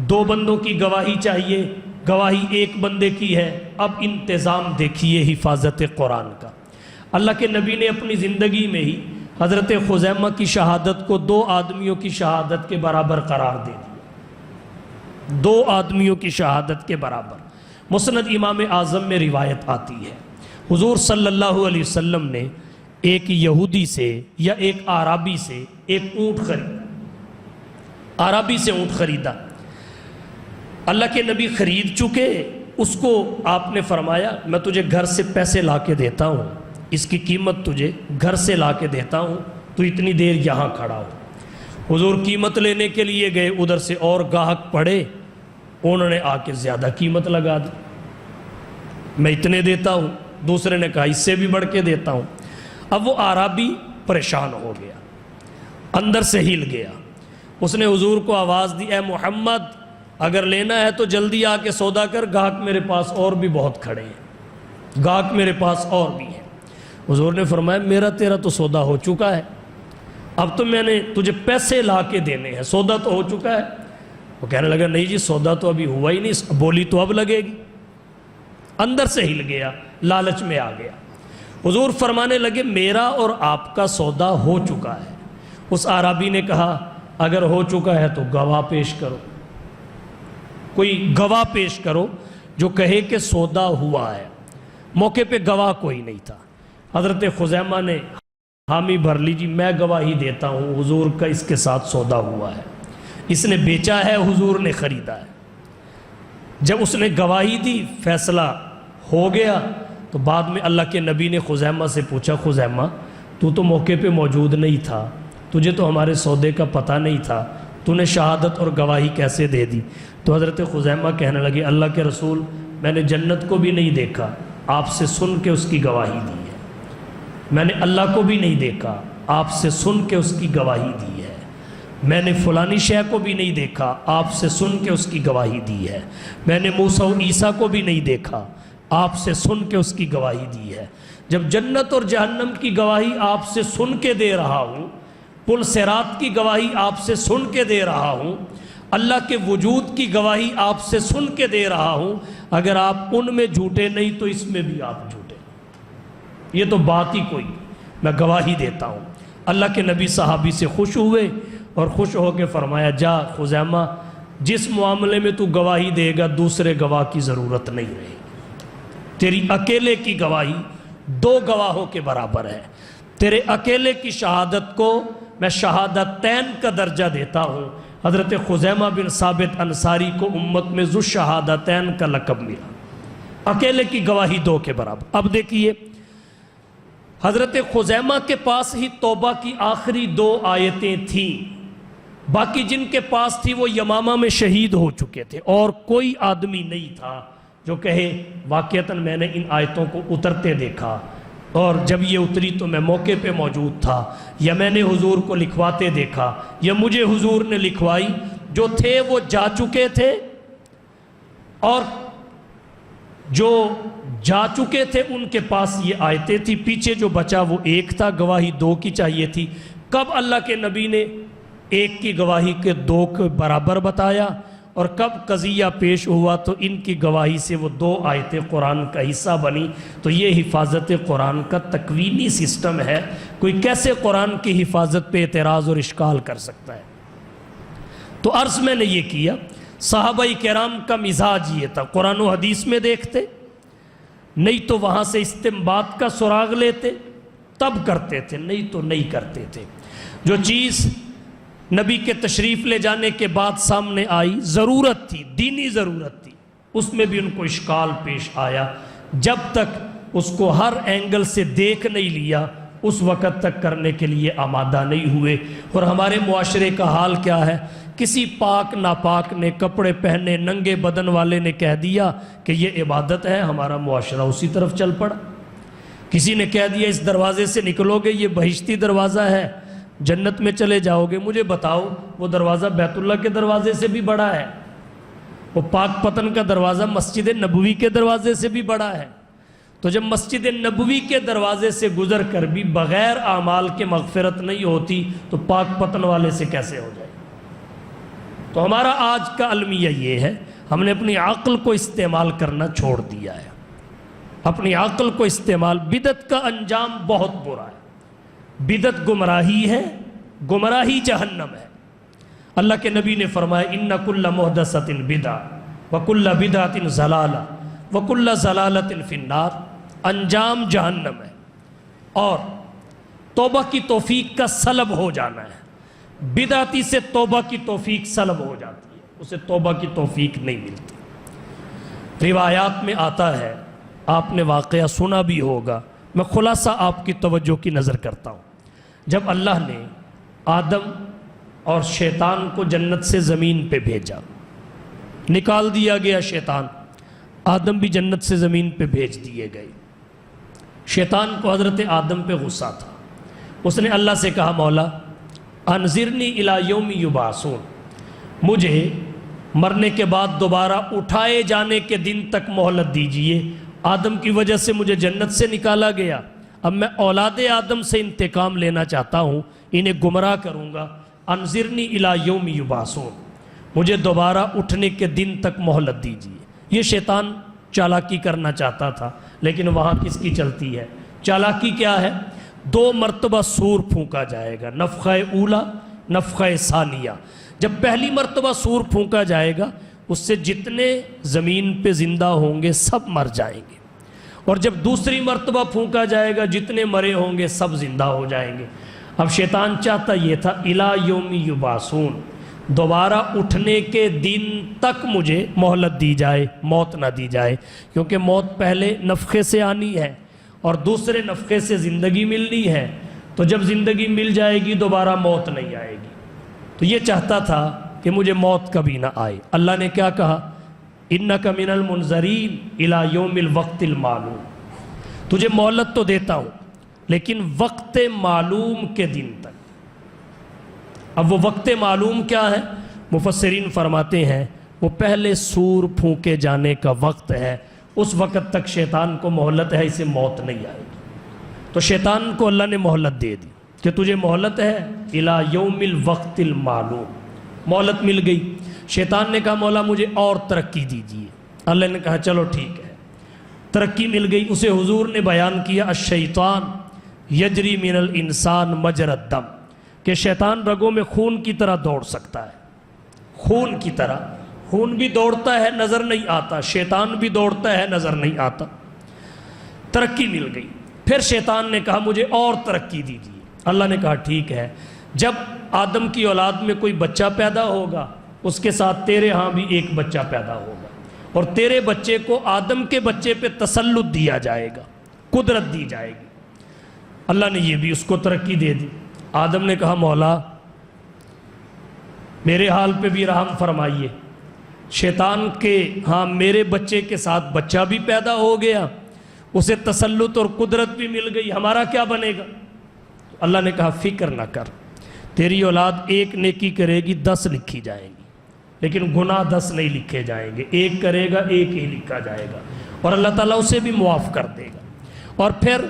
S1: 2 بندوں کی گواہی چاہیے، گواہی ایک بندے کی ہے۔ اب انتظام دیکھیے حفاظت قرآن کا۔ اللہ کے نبی نے اپنی زندگی میں ہی حضرت خزیمہ کی شہادت کو 2 آدمیوں کی شہادت کے برابر قرار دے دیا، 2 آدمیوں کی شہادت کے برابر۔ مسند امام اعظم میں روایت آتی ہے حضور صلی اللہ علیہ وسلم نے ایک یہودی سے یا ایک اعرابی سے ایک اونٹ خریدا، اعرابی سے اونٹ خریدا۔ اللہ کے نبی خرید چکے، اس کو آپ نے فرمایا میں تجھے گھر سے پیسے لا کے دیتا ہوں، اس کی قیمت تجھے گھر سے لا کے دیتا ہوں، تو اتنی دیر یہاں کھڑا ہو۔ حضور قیمت لینے کے لیے گئے، ادھر سے اور گاہک پڑے، انہوں نے آ کے زیادہ قیمت لگا دی، میں اتنے دیتا ہوں، دوسرے نے کہا اس سے بھی بڑھ کے دیتا ہوں۔ اب وہ اعرابی پریشان ہو گیا، اندر سے ہل گیا، اس نے حضور کو آواز دی اے محمد اگر لینا ہے تو جلدی آ کے سودا کر، گاہک میرے پاس اور بھی بہت کھڑے ہیں، گاہک میرے پاس اور بھی ہیں۔ حضور نے فرمایا میرا تیرا تو سودا ہو چکا ہے، اب تو میں نے تجھے پیسے لا کے دینے ہیں، سودا تو ہو چکا ہے۔ وہ کہنے لگا نہیں جی سودا تو ابھی ہوا ہی نہیں، بولی تو اب لگے گی۔ اندر سے ہل گیا، لالچ میں آ گیا۔ حضور فرمانے لگے میرا اور آپ کا سودا ہو چکا ہے۔ اس اعرابی نے کہا اگر ہو چکا ہے تو گواہ پیش کرو، کوئی گواہ پیش کرو جو کہے کہ سودا ہوا ہے۔ موقع پہ گواہ کوئی نہیں تھا۔ حضرت خزیمہ نے حامی بھر لی، جی میں گواہی دیتا ہوں حضور کا اس کے ساتھ سودا ہوا ہے، اس نے بیچا ہے، حضور نے خریدا ہے۔ جب اس نے گواہی دی، فیصلہ ہو گیا، تو بعد میں اللہ کے نبی نے خزیمہ سے پوچھا، خزیمہ تو موقع پہ موجود نہیں تھا، تجھے تو ہمارے سودے کا پتہ نہیں تھا، تو نے شہادت اور گواہی کیسے دے دی؟ تو حضرت خزیمہ کہنے لگے، اللہ کے رسول میں نے جنت کو بھی نہیں دیکھا، آپ سے سن کے اس کی گواہی دی ہے۔ میں نے اللہ کو بھی نہیں دیکھا، آپ سے سن کے اس کی گواہی دی ہے۔ میں نے فلانی شے کو بھی نہیں دیکھا، آپ سے سن کے اس کی گواہی دی ہے۔ میں نے موسیٰ و عیسیٰ کو بھی نہیں دیکھا، آپ سے سن کے اس کی گواہی دی ہے۔ جب جنت اور جہنم کی گواہی آپ سے سن کے دے رہا ہوں، پل صراط کی گواہی آپ سے سن کے دے رہا ہوں، اللہ کے وجود کی گواہی آپ سے سن کے دے رہا ہوں، اگر آپ ان میں جھوٹے نہیں تو اس میں بھی آپ جھوٹے، یہ تو بات ہی کوئی، میں گواہی دیتا ہوں۔ اللہ کے نبی صحابی سے خوش ہوئے اور خوش ہو کے فرمایا، جا خزیمہ جس معاملے میں تو گواہی دے گا دوسرے گواہ کی ضرورت نہیں رہے گی، تیری اکیلے کی گواہی 2 گواہوں کے برابر ہے۔ تیرے اکیلے کی شہادت کو میں شہادتین کا درجہ دیتا ہوں۔ حضرت خزیمہ بن ثابت انصاری کو امت میں ذو شہادتین کا لقب ملا، اکیلے کی گواہی 2 کے برابر۔ اب دیکھیے، حضرت خزیمہ کے پاس ہی توبہ کی آخری 2 آیتیں تھیں، باقی جن کے پاس تھی وہ یمامہ میں شہید ہو چکے تھے، اور کوئی آدمی نہیں تھا جو کہے واقعتاً میں نے ان آیتوں کو اترتے دیکھا، اور جب یہ اتری تو میں موقع پہ موجود تھا، یا میں نے حضور کو لکھواتے دیکھا، یا مجھے حضور نے لکھوائی۔ جو تھے وہ جا چکے تھے، اور جو جا چکے تھے ان کے پاس یہ آیتیں تھی، پیچھے جو بچا وہ 1 تھا، گواہی 2 کی چاہیے تھی۔ کب اللہ کے نبی نے 1 کی گواہی کے 2 کے برابر بتایا، اور کب قضیہ پیش ہوا تو ان کی گواہی سے وہ 2 آیتیں قرآن کا حصہ بنی۔ تو یہ حفاظت قرآن کا تکوینی سسٹم ہے، کوئی کیسے قرآن کی حفاظت پہ اعتراض اور اشکال کر سکتا ہے؟ تو عرض میں نے یہ کیا، صحابہ کرام کا مزاج یہ تھا، قرآن و حدیث میں دیکھتے، نہیں تو وہاں سے استنباط کا سراغ لیتے، تب کرتے تھے، نہیں تو نہیں کرتے تھے۔ جو چیز نبی کے تشریف لے جانے کے بعد سامنے آئی، ضرورت تھی، دینی ضرورت تھی، اس میں بھی ان کو اشکال پیش آیا، جب تک اس کو ہر اینگل سے دیکھ نہیں لیا اس وقت تک کرنے کے لیے آمادہ نہیں ہوئے۔ اور ہمارے معاشرے کا حال کیا ہے؟ کسی پاک ناپاک نے کپڑے پہنے ننگے بدن والے نے کہہ دیا کہ یہ عبادت ہے، ہمارا معاشرہ اسی طرف چل پڑا۔ کسی نے کہہ دیا اس دروازے سے نکلو گے یہ بہشتی دروازہ ہے، جنت میں چلے جاؤ گے۔ مجھے بتاؤ وہ دروازہ بیت اللہ کے دروازے سے بھی بڑا ہے، وہ پاک پتن کا دروازہ مسجد نبوی کے دروازے سے بھی بڑا ہے۔ تو جب مسجد نبوی کے دروازے سے گزر کر بھی بغیر اعمال کے مغفرت نہیں ہوتی تو پاک پتن والے سے کیسے ہو جائے؟ تو ہمارا آج کا المیہ یہ ہے، ہم نے اپنی عقل کو استعمال کرنا چھوڑ دیا ہے، اپنی عقل کو استعمال۔ بدعت کا انجام بہت برا ہے، بدعت گمراہی ہے، گمراہی جہنم ہے۔ اللہ کے نبی نے فرمایا ان کل محدثۃ بدعہ وکل بدعۃ ضلالہ وکل ضلالۃ فی النار، انجام جہنم ہے، اور توبہ کی توفیق کا سلب ہو جانا ہے۔ بدعتی سے توبہ کی توفیق سلب ہو جاتی ہے، اسے توبہ کی توفیق نہیں ملتی۔ روایات میں آتا ہے، آپ نے واقعہ سنا بھی ہوگا، میں خلاصہ آپ کی توجہ کی نظر کرتا ہوں۔ جب اللہ نے آدم اور شیطان کو جنت سے زمین پہ بھیجا، نکال دیا گیا شیطان، آدم بھی جنت سے زمین پہ بھیج دیے گئے۔ شیطان کو حضرت آدم پہ غصہ تھا، اس نے اللہ سے کہا مولا انظرنی الی یوم یبعثون، مجھے مرنے کے بعد دوبارہ اٹھائے جانے کے دن تک مہلت دیجئے، آدم کی وجہ سے مجھے جنت سے نکالا گیا، اب میں اولاد آدم سے انتقام لینا چاہتا ہوں، انہیں گمراہ کروں گا، انظرنی الی یوم یبعثون، مجھے دوبارہ اٹھنے کے دن تک مہلت دیجئے۔ یہ شیطان چالاکی کرنا چاہتا تھا، لیکن وہاں کس کی چلتی ہے؟ چالاکی کیا ہے؟ 2 مرتبہ سور پھونکا جائے گا، نفخہ اولا، نفخہ ثانیہ۔ جب پہلی مرتبہ سور پھونکا جائے گا، اس سے جتنے زمین پہ زندہ ہوں گے سب مر جائیں گے، اور جب دوسری مرتبہ پھونکا جائے گا جتنے مرے ہوں گے سب زندہ ہو جائیں گے۔ اب شیطان چاہتا یہ تھا الی یوم یبعثون، دوبارہ اٹھنے کے دن تک مجھے مہلت دی جائے، موت نہ دی جائے، کیونکہ موت پہلے نفخے سے آنی ہے اور دوسرے نفخے سے زندگی ملنی ہے، تو جب زندگی مل جائے گی دوبارہ موت نہیں آئے گی۔ تو یہ چاہتا تھا کہ مجھے موت کبھی نہ آئے۔ اللہ نے کیا کہا؟ انک من المنذرین الی یوم الوقت المعلوم، تجھے مہلت تو دیتا ہوں لیکن وقت معلوم کے دن تک۔ اب وہ وقت معلوم کیا ہے؟ مفسرین فرماتے ہیں وہ پہلے سور پھونکے جانے کا وقت ہے، اس وقت تک شیطان کو مہلت ہے، اسے موت نہیں آئے گی۔ تو شیطان کو اللہ نے مہلت دے دی کہ تجھے مہلت ہے الی یوم الوقت المعلوم، مہلت مل گئی۔ شیطان نے کہا مولا مجھے اور ترقی دیجیے، اللہ نے کہا چلو ٹھیک ہے، ترقی مل گئی۔ اسے حضور نے بیان کیا الشیطان یجری من الانسان مجری الدم، کہ شیطان رگوں میں خون کی طرح دوڑ سکتا ہے، خون کی طرح، خون بھی دوڑتا ہے نظر نہیں آتا، شیطان بھی دوڑتا ہے نظر نہیں آتا۔ ترقی مل گئی۔ پھر شیطان نے کہا مجھے اور ترقی دیجیے، اللہ نے کہا ٹھیک ہے، جب آدم کی اولاد میں کوئی بچہ پیدا ہوگا اس کے ساتھ تیرے ہاں بھی ایک بچہ پیدا ہوگا، اور تیرے بچے کو آدم کے بچے پہ تسلط دیا جائے گا، قدرت دی جائے گی۔ اللہ نے یہ بھی اس کو ترقی دے دی۔ آدم نے کہا مولا میرے حال پہ بھی رحم فرمائیے، شیطان کے ہاں میرے بچے کے ساتھ بچہ بھی پیدا ہو گیا، اسے تسلط اور قدرت بھی مل گئی، ہمارا کیا بنے گا؟ اللہ نے کہا فکر نہ کر، تیری اولاد ایک نیکی کرے گی 10 لکھی جائیں گی، لیکن گناہ 10 نہیں لکھے جائیں گے، ایک کرے گا ایک ہی لکھا جائے گا، اور اللہ تعالیٰ اسے بھی معاف کر دے گا۔ اور پھر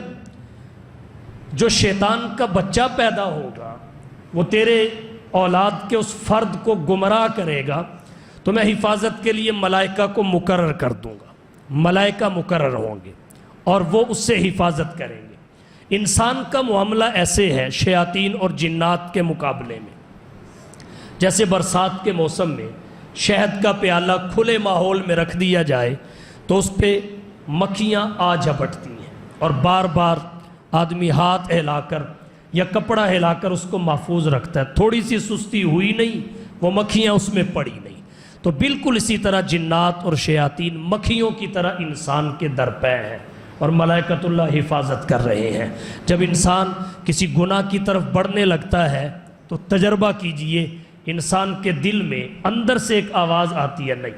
S1: جو شیطان کا بچہ پیدا ہوگا وہ تیرے اولاد کے اس فرد کو گمراہ کرے گا، تو میں حفاظت کے لیے ملائکہ کو مقرر کر دوں گا، ملائکہ مقرر ہوں گے اور وہ اس سے حفاظت کریں گے۔ انسان کا معاملہ ایسے ہے شیاطین اور جنات کے مقابلے میں، جیسے برسات کے موسم میں شہد کا پیالہ کھلے ماحول میں رکھ دیا جائے تو اس پہ مکھیاں آ جھپٹتی ہیں، اور بار بار آدمی ہاتھ ہلا کر یا کپڑا ہلا کر اس کو محفوظ رکھتا ہے، تھوڑی سی سستی ہوئی نہیں وہ مکھیاں اس میں پڑی نہیں۔ تو بالکل اسی طرح جنات اور شیاطین مکھیوں کی طرح انسان کے درپے ہیں، اور ملائکۃ اللہ حفاظت کر رہے ہیں۔ جب انسان کسی گناہ کی طرف بڑھنے لگتا ہے تو تجربہ کیجئے، انسان کے دل میں اندر سے ایک آواز آتی ہے نہیں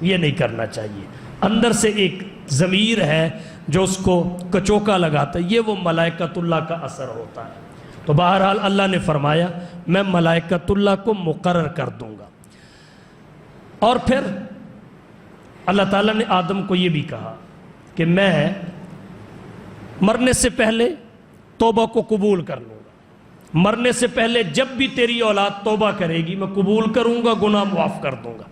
S1: یہ نہیں کرنا چاہیے، اندر سے ایک ضمیر ہے جو اس کو کچوکا لگاتا ہے، یہ وہ ملائکۃ اللہ کا اثر ہوتا ہے۔ تو بہرحال اللہ نے فرمایا میں ملائکۃ اللہ کو مقرر کر دوں گا۔ اور پھر اللہ تعالیٰ نے آدم کو یہ بھی کہا کہ میں مرنے سے پہلے توبہ کو قبول کر لوں گا، مرنے سے پہلے جب بھی تیری اولاد توبہ کرے گی میں قبول کروں گا، گناہ معاف کر دوں گا۔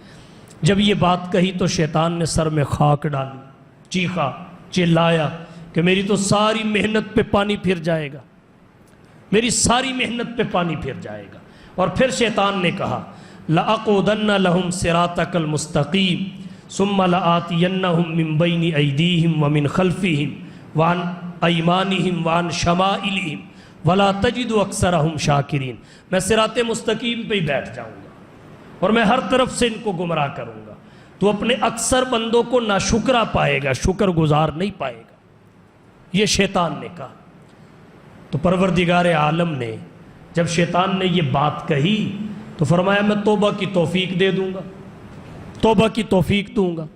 S1: جب یہ بات کہی تو شیطان نے سر میں خاک ڈالی، چیخا چلایا کہ میری تو ساری محنت پہ پانی پھر جائے گا، میری ساری محنت پہ پانی پھر جائے گا۔ اور پھر شیطان نے کہا لَأَقْعُدَنَّ لَهُمْ صِرَاطَكَ الْمُسْتَقِيمَ ثُمَّ لَآتِيَنَّهُمْ مِنْ بَيْنِ أَيْدِيهِمْ وَمِنْ خَلْفِهِمْ وَعَنْ أَيْمَانِهِمْ وَعَنْ شَمَائِلِهِمْ وَلَا تَجِدُ أَكْثَرَهُمْ شَاكِرِينَ، میں صراط مستقیم پہ ہی بیٹھ جاؤں گا اور میں ہر طرف سے ان کو گمراہ کروں گا، تو اپنے اکثر بندوں کو ناشکرا پائے گا، شکر گزار نہیں پائے گا۔ یہ شیطان نے کہا۔ تو پروردگار عالم نے جب شیطان نے یہ بات کہی تو فرمایا میں توبہ کی توفیق دے دوں گا، توبہ کی توفیق دوں گا۔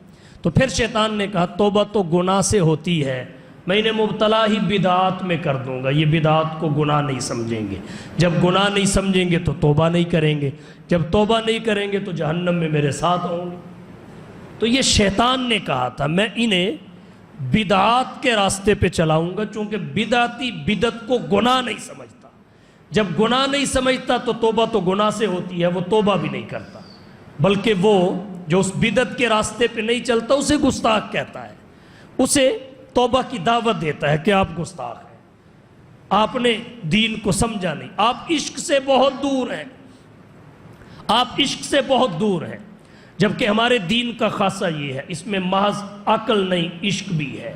S1: تو پھر شیطان نے کہا توبہ تو گناہ سے ہوتی ہے، میں انہیں مبتلا ہی بدعات میں کر دوں گا، یہ بدعات کو گناہ نہیں سمجھیں گے، جب گناہ نہیں سمجھیں گے تو توبہ نہیں کریں گے، جب توبہ نہیں کریں گے تو جہنم میں میرے ساتھ ہوں گے۔ تو یہ شیطان نے کہا تھا میں انہیں بدعات کے راستے پہ چلاؤں گا، چونکہ بدعتی بدعت کو گناہ نہیں سمجھتا، جب گناہ نہیں سمجھتا تو توبہ تو گناہ سے ہوتی ہے، وہ توبہ بھی نہیں کرتا، بلکہ وہ جو اس بدعت کے راستے پہ نہیں چلتا اسے گستاخ کہتا ہے، اسے توبہ کی دعوت دیتا ہے کہ آپ گستاخ ہیں، آپ نے دین کو سمجھا نہیں، آپ عشق سے بہت دور ہیں، آپ عشق سے بہت دور ہیں، جبکہ ہمارے دین کا خاصہ یہ ہے اس میں محض عقل نہیں عشق بھی ہے،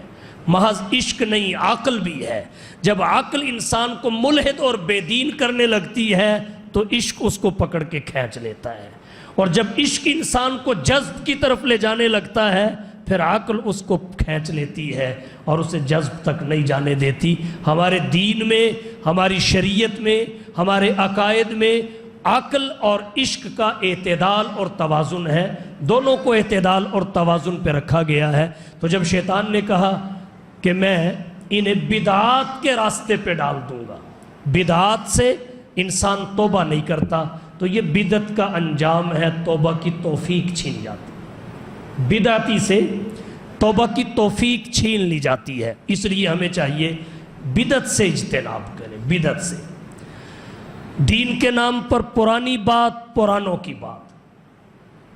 S1: محض عشق نہیں، عقل بھی ہے۔ جب عقل انسان کو ملحد اور بے دین کرنے لگتی ہے تو عشق اس کو پکڑ کے کھینچ لیتا ہے، اور جب عشق انسان کو جذب کی طرف لے جانے لگتا ہے پھر عقل اس کو کھینچ لیتی ہے اور اسے جذب تک نہیں جانے دیتی۔ ہمارے دین میں، ہماری شریعت میں، ہمارے عقائد میں عقل اور عشق کا اعتدال اور توازن ہے، دونوں کو اعتدال اور توازن پہ رکھا گیا ہے۔ تو جب شیطان نے کہا کہ میں انہیں بدعات کے راستے پہ ڈال دوں گا، بدعات سے انسان توبہ نہیں کرتا، تو یہ بدعت کا انجام ہے، توبہ کی توفیق چھین جاتی ہے، بدعتی سے توبہ کی توفیق چھین لی جاتی ہے۔ اس لیے ہمیں چاہیے بدعت سے اجتناب کریں، بدعت سے۔ دین کے نام پر پرانی بات، پرانوں کی بات،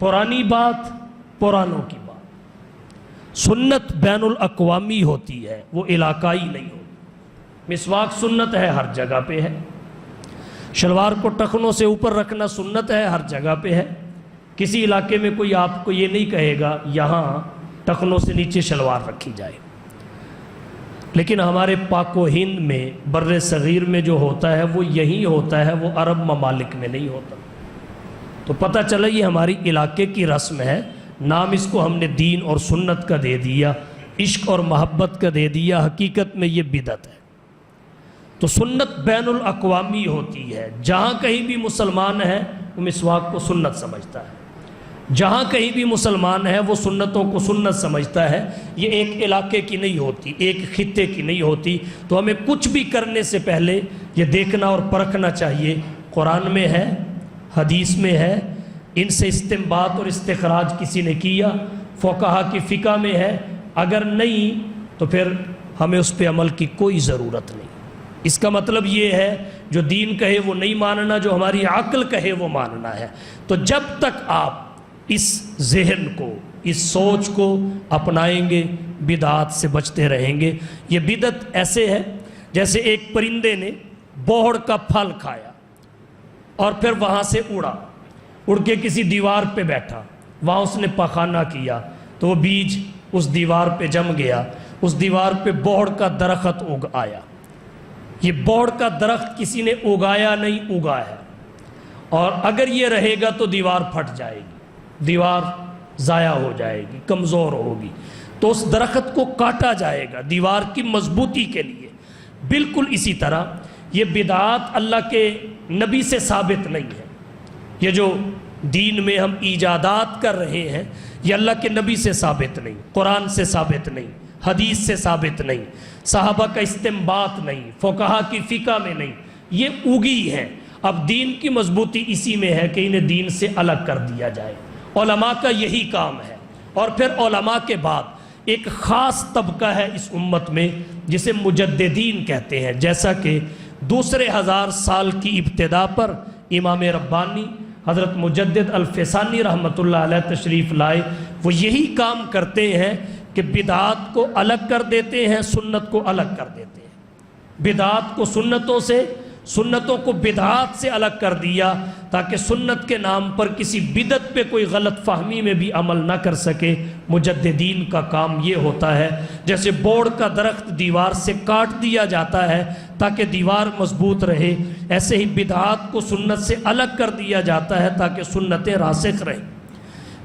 S1: پرانی بات، پرانوں کی بات۔ سنت بین الاقوامی ہوتی ہے، وہ علاقائی نہیں ہوتی۔ مسواک سنت ہے، ہر جگہ پہ ہے۔ شلوار کو ٹخنوں سے اوپر رکھنا سنت ہے، ہر جگہ پہ ہے۔ کسی علاقے میں کوئی آپ کو یہ نہیں کہے گا یہاں ٹخنوں سے نیچے شلوار رکھی جائے، لیکن ہمارے پاک و ہند میں، بر صغیر میں جو ہوتا ہے وہ یہی ہوتا ہے، وہ عرب ممالک میں نہیں ہوتا۔ تو پتہ چلا یہ ہماری علاقے کی رسم ہے، نام اس کو ہم نے دین اور سنت کا دے دیا، عشق اور محبت کا دے دیا، حقیقت میں یہ بدعت ہے۔ تو سنت بین الاقوامی ہوتی ہے، جہاں کہیں بھی مسلمان ہے وہ مسواک کو سنت سمجھتا ہے، جہاں کہیں بھی مسلمان ہے وہ سنتوں کو سنت سمجھتا ہے، یہ ایک علاقے کی نہیں ہوتی، ایک خطے کی نہیں ہوتی۔ تو ہمیں کچھ بھی کرنے سے پہلے یہ دیکھنا اور پرکھنا چاہیے، قرآن میں ہے، حدیث میں ہے، ان سے استنباط اور استخراج کسی نے کیا، فقہا کی فقہ میں ہے، اگر نہیں تو پھر ہمیں اس پہ عمل کی کوئی ضرورت نہیں۔ اس کا مطلب یہ ہے جو دین کہے وہ نہیں ماننا، جو ہماری عقل کہے وہ ماننا ہے۔ تو جب تک آپ اس ذہن کو، اس سوچ کو اپنائیں گے بدعات سے بچتے رہیں گے۔ یہ بدعت ایسے ہے جیسے ایک پرندے نے بوہڑ کا پھل کھایا اور پھر وہاں سے اڑ کے کسی دیوار پہ بیٹھا، وہاں اس نے پخانہ کیا تو وہ بیج اس دیوار پہ جم گیا، اس دیوار پہ بوہڑ کا درخت اگ آیا۔ یہ بوہڑ کا درخت کسی نے اگایا نہیں، اگا ہے، اور اگر یہ رہے گا تو دیوار پھٹ جائے گی، دیوار ضائع ہو جائے گی، کمزور ہوگی، تو اس درخت کو کاٹا جائے گا دیوار کی مضبوطی کے لیے۔ بالکل اسی طرح یہ بدعات اللہ کے نبی سے ثابت نہیں ہے، یہ جو دین میں ہم ایجادات کر رہے ہیں یہ اللہ کے نبی سے ثابت نہیں، قرآن سے ثابت نہیں، حدیث سے ثابت نہیں، صحابہ کا استنباط نہیں، فقہا کی فقہ میں نہیں، یہ اگی ہے۔ اب دین کی مضبوطی اسی میں ہے کہ انہیں دین سے الگ کر دیا جائے، علماء کا یہی کام ہے۔ اور پھر علماء کے بعد ایک خاص طبقہ ہے اس امت میں جسے مجددین کہتے ہیں، جیسا کہ دوسرے 1000 سال کی ابتدا پر امام ربانی حضرت مجدد الفسانی رحمۃ اللہ علیہ تشریف لائے، وہ یہی کام کرتے ہیں کہ بدعات کو الگ کر دیتے ہیں، سنت کو الگ کر دیتے ہیں، بدعات کو سنتوں سے، سنتوں کو بدعات سے الگ کر دیا تاکہ سنت کے نام پر کسی بدعت پہ کوئی غلط فہمی میں بھی عمل نہ کر سکے۔ مجددین کا کام یہ ہوتا ہے، جیسے بوڑ کا درخت دیوار سے کاٹ دیا جاتا ہے تاکہ دیوار مضبوط رہے، ایسے ہی بدعات کو سنت سے الگ کر دیا جاتا ہے تاکہ سنتیں راسخ رہیں،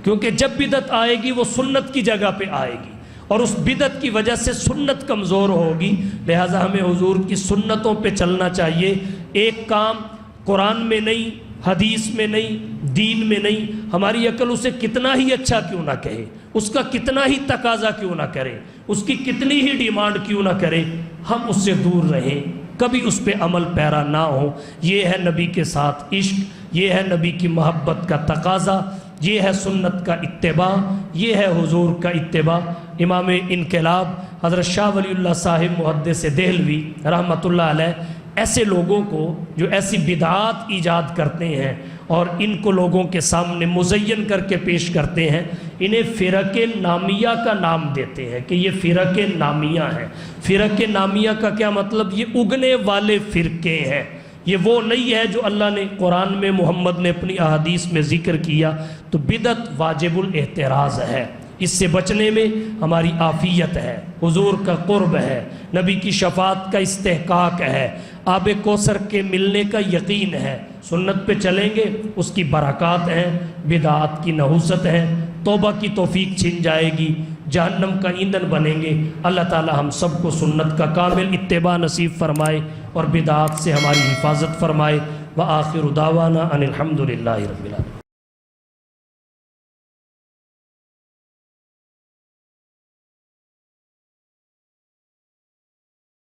S1: کیونکہ جب بدعت آئے گی وہ سنت کی جگہ پہ آئے گی اور اس بدعت کی وجہ سے سنت کمزور ہوگی، لہٰذا ہمیں حضور کی سنتوں پہ چلنا چاہیے۔ ایک کام قرآن میں نہیں، حدیث میں نہیں، دین میں نہیں، ہماری عقل اسے کتنا ہی اچھا کیوں نہ کہے، اس کا کتنا ہی تقاضا کیوں نہ کرے، اس کی کتنی ہی ڈیمانڈ کیوں نہ کرے، ہم اس سے دور رہیں، کبھی اس پہ عمل پیرا نہ ہو۔ یہ ہے نبی کے ساتھ عشق، یہ ہے نبی کی محبت کا تقاضا، یہ ہے سنت کا اتباع، یہ ہے حضور کا اتباع۔ امام انقلاب حضرت شاہ ولی اللہ صاحب محدث دہلوی رحمۃ اللہ علیہ ایسے لوگوں کو جو ایسی بدعات ایجاد کرتے ہیں اور ان کو لوگوں کے سامنے مزین کر کے پیش کرتے ہیں، انہیں فرق نامیہ کا نام دیتے ہیں کہ یہ فرق نامیہ ہیں۔ فرق نامیہ کا کیا مطلب؟ یہ اگنے والے فرقے ہیں، یہ وہ نہیں ہے جو اللہ نے قرآن میں، محمد نے اپنی احادیث میں ذکر کیا۔ تو بدعت واجب الاحتراز ہے، اس سے بچنے میں ہماری عافیت ہے، حضور کا قرب ہے، نبی کی شفاعت کا استحقاق ہے، آب کوثر کے ملنے کا یقین ہے، سنت پہ چلیں گے اس کی برکات ہیں، بدعات کی نحوست ہے، توبہ کی توفیق چھن جائے گی، جہنم کا ایندھن بنیں گے۔ اللہ تعالی ہم سب کو سنت کا کامل اتباع نصیب فرمائے اور بدعات سے ہماری حفاظت فرمائے۔ وآخر دعوانا ان الحمد للہ رب العالمین۔